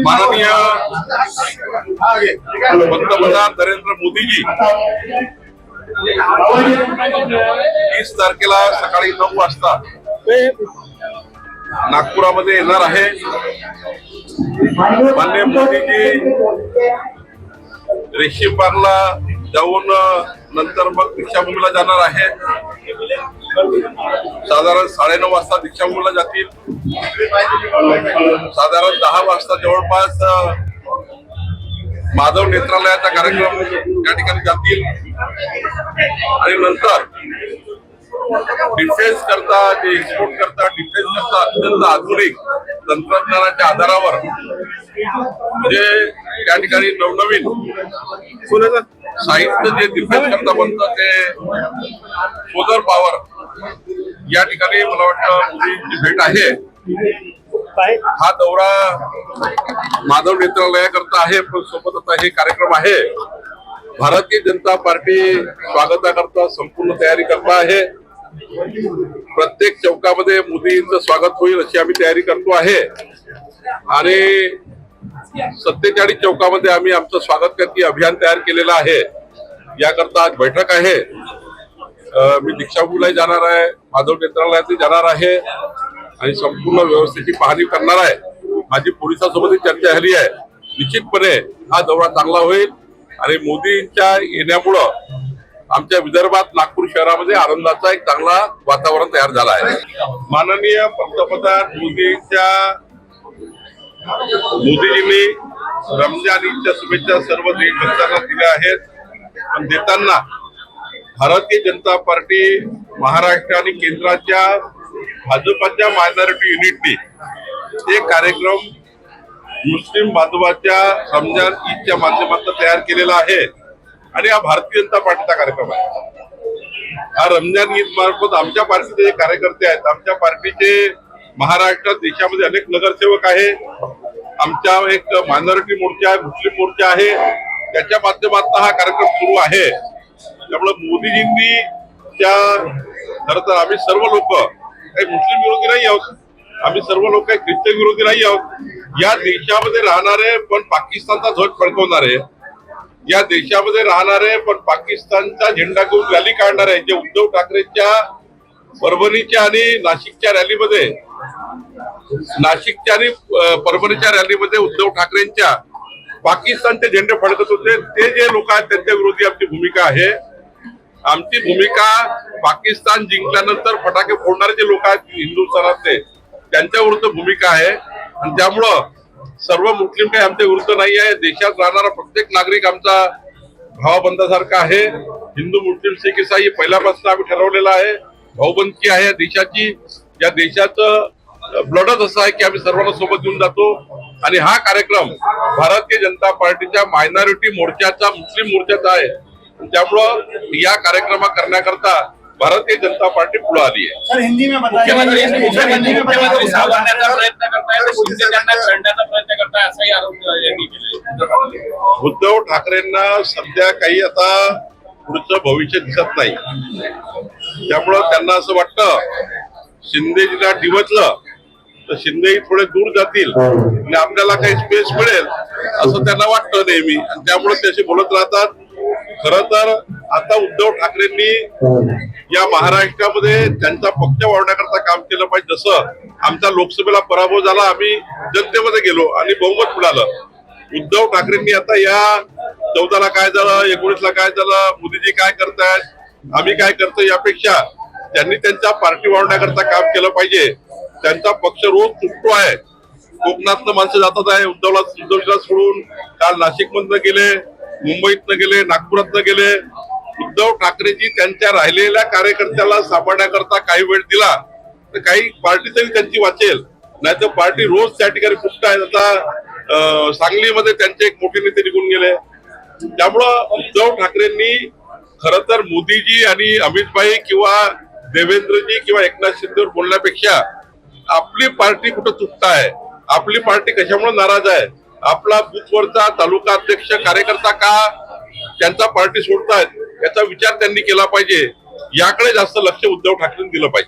माननीय पंतप्रधान नरेंद्र मोदीजी 30 तारखेला सकाळी 9 वाजता नागपुरामध्ये येणार आहे। माननीय मोदीजी रेशीम बागला जाऊन नंतर मग दीक्षाभूमीला जाणार आहे। साधारण 9:30 वाजता दीक्षाभूमीला जातील। साधारण 10 वाजता जवळपास माधव नेत्रालयाचा कार्यक्रम त्या ठिकाणी जातील आणि नंतर डिफेन्स करता जे एक्सपोर्ट करता डिफेन्स करता अत्यंत आधुनिक तंत्रज्ञानाच्या आधारावर म्हणजे त्या ठिकाणी नवनवीन साहित्य जे डिफेन्स करता बनतं ते सोलर पॉवर या ठिकाणी मला वाटतं मोदींची भेट आहे। हा दौरा माधव नेत्रालयाकरता आहे, पण सोबत आता हे कार्यक्रम आहे। भारतीय जनता पार्टी स्वागताकरता संपूर्ण तयारी करता आहे। प्रत्येक चौकामध्ये मोदींचं स्वागत होईल अशी आम्ही तयारी करतो आहे आणि 47 चौकामध्ये आम्ही आमचं स्वागत करती अभियान तयार केलेलं आहे। याकरता आज बैठक आहे। मी दीक्षाभूमीला जाणार आहे, माधव नेत्रालयात जाणार आहे आणि संपूर्ण व्यवस्थेची पाहणी करणार आहे। माझी पोलिसांसोबत चर्चा झाली आहे। निश्चितपणे हा दौरा चांगला होईल आणि मोदींच्या येण्यामुळं आमच्या विदर्भात नागपूर शहरामध्ये आनंदाचा एक चांगला वातावरण तयार झाला आहे। माननीय पंतप्रधान मोदीजींनी रमजान ईदच्या शुभेच्छा सर्व देशभक्तांना दिल्या आहेत, पण देताना भारतीय जनता पार्टी महाराष्ट्र आणि केंद्राच्या भाजपाच्या मायनॉरिटी युनिटनी हे कार्यक्रम मुस्लिम बांधवाच्या रमजान ईदच्या माध्यमातून तयार केलेला आहे आणि हा भारतीय जनता पार्टीचा कार्यक्रम आहे। हा रमजान ईद मार्फत आमच्या पार्टीचे जे कार्यकर्ते आहेत, आमच्या पार्टीचे महाराष्ट्रात देशामध्ये अनेक नगरसेवक आहे, आमच्या एक मायनॉरिटी मोर्चा आहे, मुस्लिम मोर्चा आहे, त्याच्या माध्यमातून हा कार्यक्रम सुरू आहे। त्यामुळे मोदीजींनी खरं तर आम्ही सर्व लोक काही मुस्लिम विरोधी नाही आहोत, आम्ही सर्व लोक काही ख्रिश्चन विरोधी नाही आहोत। या देशामध्ये राहणारे पण पाकिस्तानचा ध्वज फडकवणारे, या देशामध्ये राहणारे पण पाकिस्तानचा झेंडा घेऊन रॅली काढणारे, जे उद्धव ठाकरेंच्या परभणीच्या आणि नाशिकच्या रॅलीमध्ये आणि परभणीच्या रॅलीमध्ये उद्धव ठाकरेंच्या पाकिस्तानचे झेंडे फडकत होते, ते जे लोक आहेत त्यांच्या विरोधी आमची भूमिका आहे। आमची भूमिका पाकिस्तान जिंकल्यानंतर फटाके फोडणारे जे लोक आहेत हिंदुस्थानातले त्यांच्या विरुद्ध भूमिका आहे आणि त्यामुळं सर्व मुस्लिम काही आमच्या विरुद्ध नाही आहे। देशात राहणारा प्रत्येक नागरिक आमचा भावबंधासारखा आहे। हिंदू मुस्लिम सिख इसाई पहिल्यापासून आम्ही ठरवलेलं आहे, भाऊबंदकी आहे या देशाची। या देशाचं ब्लडच असं आहे की आम्ही सर्वांना सोबत घेऊन जातो आणि हा कार्यक्रम भारतीय जनता पार्टीच्या मायनॉरिटी मोर्चाचा मुस्लिम मोर्चाचा आहे। त्यामुळं या कार्यक्रम करण्याकरता भारतीय जनता पार्टी पुढे आली आहे। सर हिंदी में मुख्यमंत्री सावरण्याचा प्रयत्न करतायत, शिंदे त्यांना करण्याचा प्रयत्न करताय असाही आरोप उद्धव ठाकरेंना सध्या काही आता पुढचं भविष्य दिसत नाही, त्यामुळं त्यांना असं वाटतं शिंदेजीला डिवचलं तर शिंदेही थोडे दूर जातील आणि आपल्याला काही स्पेस मिळेल असं त्यांना वाटतं नेहमी आणि त्यामुळे ते असे बोलत राहतात। खरं तर आता उद्धव ठाकरेंनी या महाराष्ट्रामध्ये त्यांचा पक्ष वाढवण्याकरता काम केलं पाहिजे। जसं आमचा लोकसभेला पराभव झाला, आम्ही जनतेमध्ये गेलो आणि बहुमत मिळालं। उद्धव ठाकरेंनी आता या 14ला काय झालं, 19ला काय झालं, मोदीजी काय करतायत, आम्ही काय करतो, यापेक्षा त्यांनी त्यांच्या पार्टी वाढवण्याकरता काम केलं पाहिजे। त्यांचा पक्ष रोज तुटतो आहे, कोकणातनं माणसं जातात आहे, उद्धवला सोडून काल नाशिकमधनं गेले, मुंबईतनं गेले, नागपुरातनं गेले। उद्धव ठाकरेजी त्यांच्या राहिलेल्या कार्यकर्त्याला सांभाळण्याकरता काही वेळ दिला तर काही पार्टी तरी त्यांची वाचेल, नाही तर पार्टी रोज त्या ठिकाणी फुटत आहे। आता सांगलीमध्ये त्यांचे एक मोठे नेते निघून गेले। त्यामुळं उद्धव ठाकरेंनी खरं तर मोदीजी आणि अमितभाई किंवा देवेंद्रजी किंवा एकनाथ शिंदेवर बोलण्यापेक्षा आपली पार्टी कुठं तुटत आहे, आपली पार्टी कशामुळे नाराज आहे, आपला बूथवरचा तालुका अध्यक्ष कार्यकर्ता का त्यांचा पार्टी सोडतायत याचा विचार त्यांनी केला पाहिजे। याकडे जास्त लक्ष उद्धव ठाकरेंनी दिलं पाहिजे।